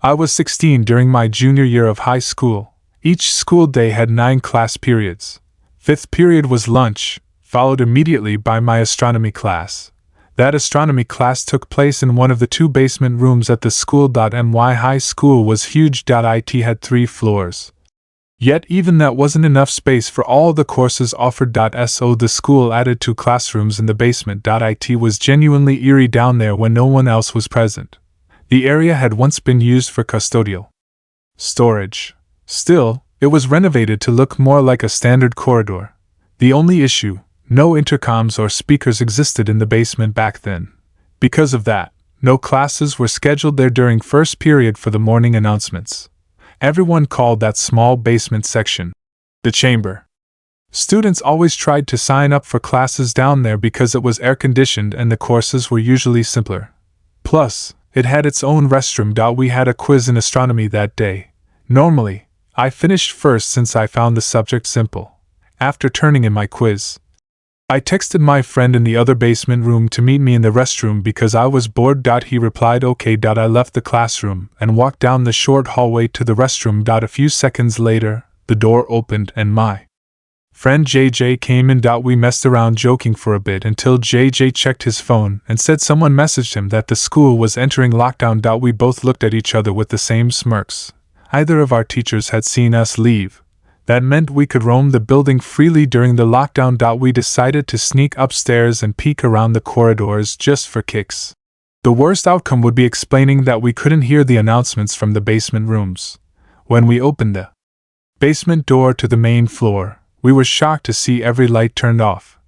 I was 16 during my junior year of high school. Each school day had 9 class periods. Fifth period was lunch, followed immediately by my astronomy class. That astronomy class took place in one of the 2 basement rooms at the school. My high school was huge. It had 3 floors. Yet even that wasn't enough space for all the courses offered. So the school added 2 classrooms in the basement. It was genuinely eerie down there when no one else was present. The area had once been used for custodial storage. Still, it was renovated to look more like a standard corridor. The only issue, no intercoms or speakers existed in the basement back then. Because of that, no classes were scheduled there during first period for the morning announcements. Everyone called that small basement section the chamber. Students always tried to sign up for classes down there because it was air-conditioned and the courses were usually simpler. Plus, it had its own restroom. We had a quiz in astronomy that day. Normally, I finished first since I found the subject simple. After turning in my quiz, I texted my friend in the other basement room to meet me in the restroom because I was bored. He replied okay. I left the classroom and walked down the short hallway to the restroom. A few seconds later, the door opened and my friend JJ came in. We messed around joking for a bit until JJ checked his phone and said someone messaged him that the school was entering lockdown. We both looked at each other with the same smirks. Either of our teachers had seen us leave. That meant we could roam the building freely during the lockdown. We decided to sneak upstairs and peek around the corridors just for kicks. The worst outcome would be explaining that we couldn't hear the announcements from the basement rooms. When we opened the basement door to the main floor, we were shocked to see every light turned off.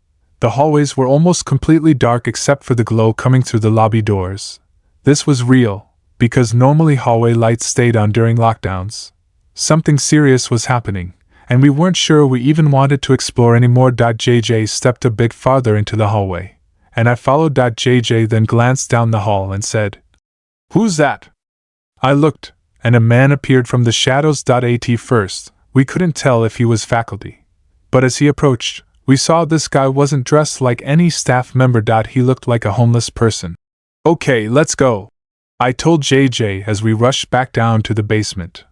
The hallways were almost completely dark except for the glow coming through the lobby doors. This was real, because normally hallway lights stayed on during lockdowns. Something serious was happening, and we weren't sure we even wanted to explore anymore. JJ stepped a bit farther into the hallway, and I followed. JJ then glanced down the hall and said, "Who's that?" I looked, and a man appeared from the shadows. At first, we couldn't tell if he was faculty. But as he approached, we saw this guy wasn't dressed like any staff member. He looked like a homeless person. "Okay, let's go," I told JJ as we rushed back down to the basement.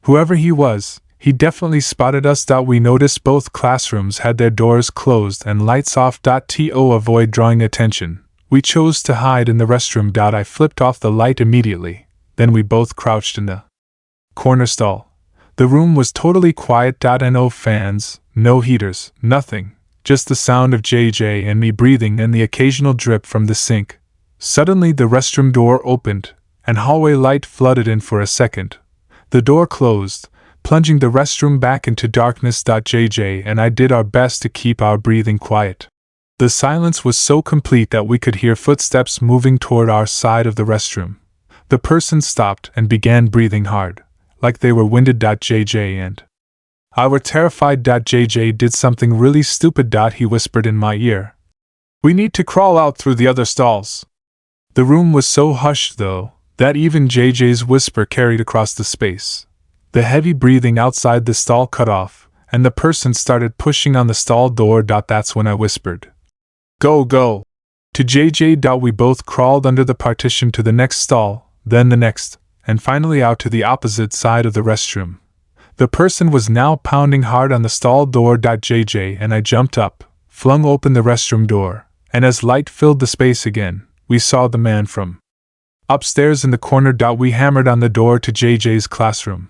Whoever he was, he definitely spotted us. We noticed both classrooms had their doors closed and lights off. To avoid drawing attention, we chose to hide in the restroom. I flipped off the light immediately. Then we both crouched in the corner stall. The room was totally quiet. No fans, no heaters, nothing, just the sound of JJ and me breathing and the occasional drip from the sink. Suddenly the restroom door opened, and hallway light flooded in for a second. The door closed, plunging the restroom back into darkness. JJ and I did our best to keep our breathing quiet. The silence was so complete that we could hear footsteps moving toward our side of the restroom. The person stopped and began breathing hard, like they were winded. JJ and I were terrified. JJ did something really stupid. He whispered in my ear, "We need to crawl out through the other stalls." The room was so hushed, though, that even JJ's whisper carried across the space. The heavy breathing outside the stall cut off, and the person started pushing on the stall door. That's when I whispered, "Go, go!" to JJ. We both crawled under the partition to the next stall, then the next, and finally out to the opposite side of the restroom. The person was now pounding hard on the stall door. JJ and I jumped up, flung open the restroom door, and as light filled the space again, we saw the man from upstairs in the corner. We hammered on the door to JJ's classroom.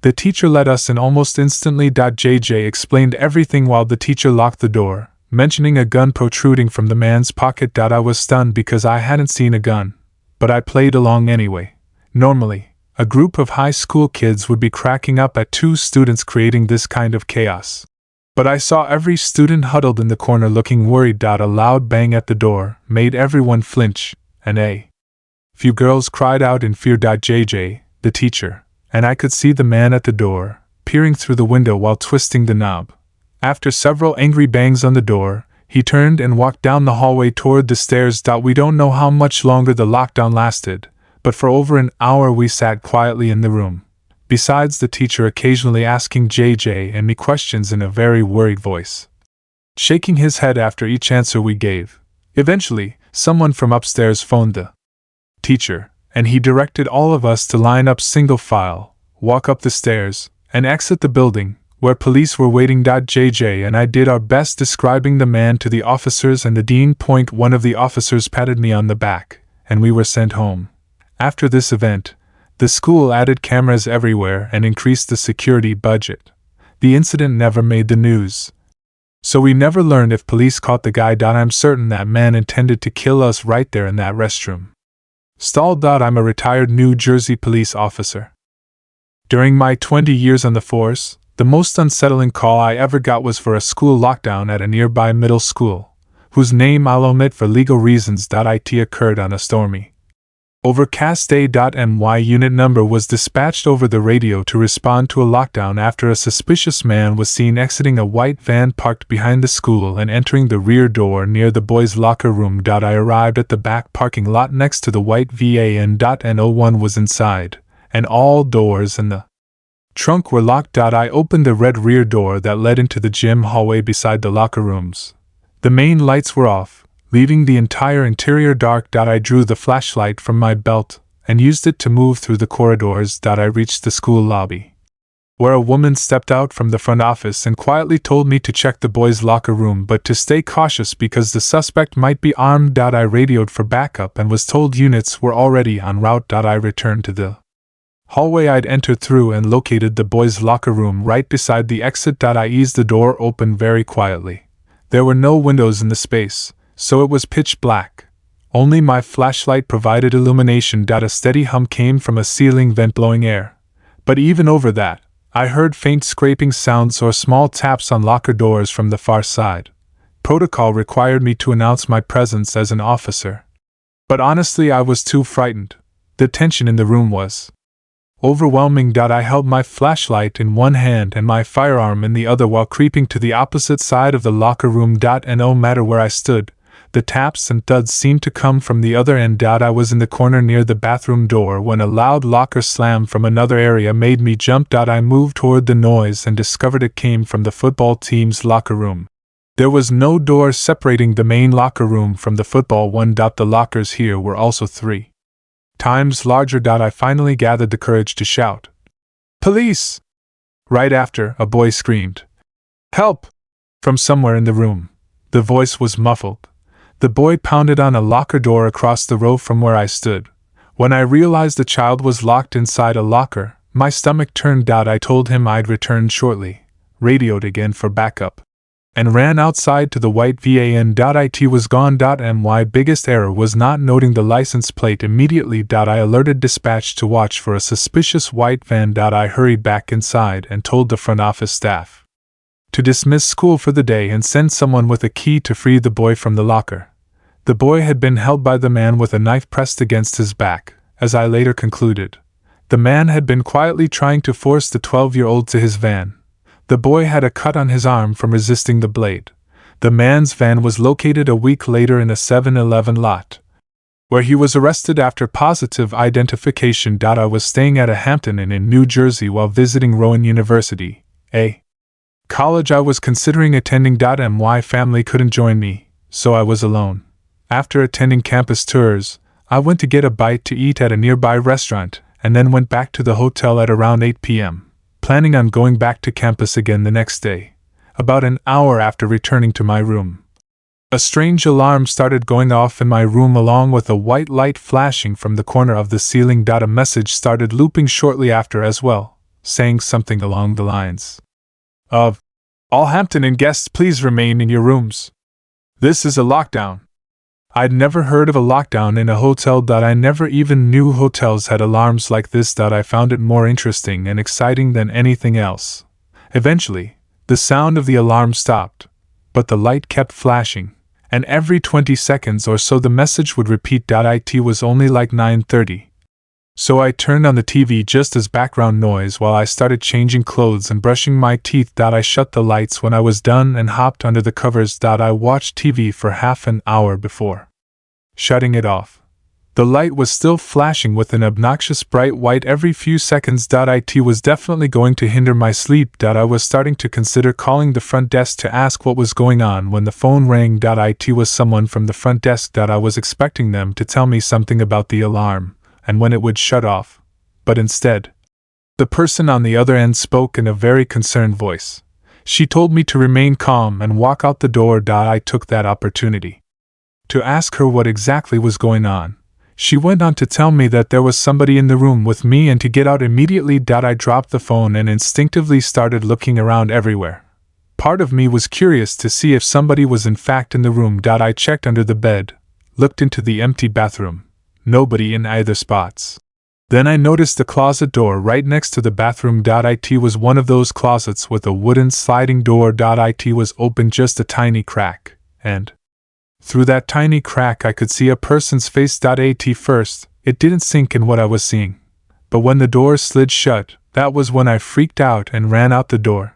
The teacher let us in almost instantly. JJ explained everything while the teacher locked the door, mentioning a gun protruding from the man's pocket. I was stunned because I hadn't seen a gun, but I played along anyway. Normally, a group of high school kids would be cracking up at 2 students creating this kind of chaos. But I saw every student huddled in the corner looking worried. A loud bang at the door made everyone flinch, and a few girls cried out in fear. JJ, the teacher, and I could see the man at the door, peering through the window while twisting the knob. After several angry bangs on the door, he turned and walked down the hallway toward the stairs. We don't know how much longer the lockdown lasted, but for over an hour we sat quietly in the room, besides the teacher occasionally asking JJ and me questions in a very worried voice, shaking his head after each answer we gave. Eventually, someone from upstairs phoned the teacher, and he directed all of us to line up single file, walk up the stairs, and exit the building, where police were waiting. JJ and I did our best describing the man to the officers, and the dean. One of the officers patted me on the back, and we were sent home. After this event, the school added cameras everywhere and increased the security budget. The incident never made the news, so we never learned if police caught the guy. I'm certain that man intended to kill us right there in that restroom stall. I'm a retired New Jersey police officer. During my 20 years on the force, the most unsettling call I ever got was for a school lockdown at a nearby middle school, whose name I'll omit for legal reasons. It occurred on a stormy, overcast day. My unit number was dispatched over the radio to respond to a lockdown after a suspicious man was seen exiting a white van parked behind the school and entering the rear door near the boys' locker room. I arrived at the back parking lot next to the white van. No one was inside, and all doors and the trunk were locked. I opened the red rear door that led into the gym hallway beside the locker rooms. The main lights were off, leaving the entire interior dark. I drew the flashlight from my belt and used it to move through the corridors. I reached the school lobby, where a woman stepped out from the front office and quietly told me to check the boys' locker room but to stay cautious because the suspect might be armed. I radioed for backup and was told units were already en route. I returned to the hallway I'd entered through and located the boys' locker room right beside the exit. I eased the door open very quietly. There were no windows in the space, so it was pitch black. Only my flashlight provided illumination. A steady hum came from a ceiling vent blowing air. But even over that, I heard faint scraping sounds or small taps on locker doors from the far side. Protocol required me to announce my presence as an officer. But honestly, I was too frightened. The tension in the room was overwhelming. I held my flashlight in one hand and my firearm in the other while creeping to the opposite side of the locker room. And no matter where I stood, the taps and thuds seemed to come from the other end. I was in the corner near the bathroom door when a loud locker slam from another area made me jump. I moved toward the noise and discovered it came from the football team's locker room. There was no door separating the main locker room from the football one. The lockers here were also 3 times larger. I finally gathered the courage to shout, "Police!" Right after, a boy screamed, "Help!" from somewhere in the room. The voice was muffled. The boy pounded on a locker door across the row from where I stood. When I realized the child was locked inside a locker, my stomach turned. I told him I'd return shortly, radioed again for backup, and ran outside to the white van. It was gone. My biggest error was not noting the license plate immediately. I alerted dispatch to watch for a suspicious white van. I hurried back inside and told the front office staff to dismiss school for the day and send someone with a key to free the boy from the locker. The boy had been held by the man with a knife pressed against his back, as I later concluded. The man had been quietly trying to force the 12-year-old to his van. The boy had a cut on his arm from resisting the blade. The man's van was located a week later in a 7-Eleven lot, where he was arrested after positive identification. I was staying at a Hampton Inn in New Jersey while visiting Rowan University, a college I was considering attending. My family couldn't join me, so I was alone. After attending campus tours, I went to get a bite to eat at a nearby restaurant and then went back to the hotel at around 8 p.m., planning on going back to campus again the next day. About an hour after returning to my room, a strange alarm started going off in my room along with a white light flashing from the corner of the ceiling. A message started looping shortly after as well, saying something along the lines of, "All Hampton Inn guests please remain in your rooms. This is a lockdown." I'd never heard of a lockdown in a hotel. I never even knew hotels had alarms like this. I found it more interesting and exciting than anything else. Eventually, the sound of the alarm stopped, but the light kept flashing, and every 20 seconds or so the message would repeat. It was only like 9:30. So I turned on the TV just as background noise while I started changing clothes and brushing my teeth. I shut the lights when I was done and hopped under the covers. I watched TV for half an hour before shutting it off. The light was still flashing with an obnoxious bright white every few seconds. It was definitely going to hinder my sleep. I was starting to consider calling the front desk to ask what was going on when the phone rang. It was someone from the front desk. I was expecting them to tell me something about the alarm, and when it would shut off. But instead, the person on the other end spoke in a very concerned voice. She told me to remain calm and walk out the door. I took that opportunity to ask her what exactly was going on. She went on to tell me that there was somebody in the room with me and to get out immediately. I dropped the phone and instinctively started looking around everywhere. Part of me was curious to see if somebody was in fact in the room. I checked under the bed, looked into the empty bathroom. Nobody in either spots. Then I noticed the closet door right next to the bathroom. It was one of those closets with a wooden sliding door. It was open just a tiny crack, and through that tiny crack I could see a person's face. At first, it didn't sink in what I was seeing. But when the door slid shut, that was when I freaked out and ran out the door.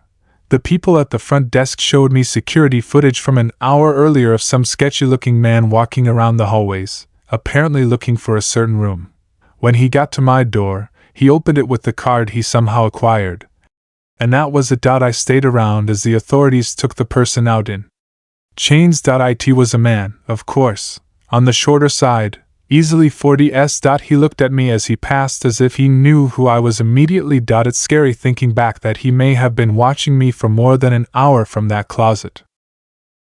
The people at the front desk showed me security footage from an hour earlier of some sketchy-looking man walking around the hallways, apparently looking for a certain room. When he got to my door, he opened it with the card he somehow acquired. And that was it. I stayed around as the authorities took the person out in chains. It was a man, of course, on the shorter side, easily 40s. He looked at me as he passed as if he knew who I was immediately. It's scary thinking back that he may have been watching me for more than an hour from that closet.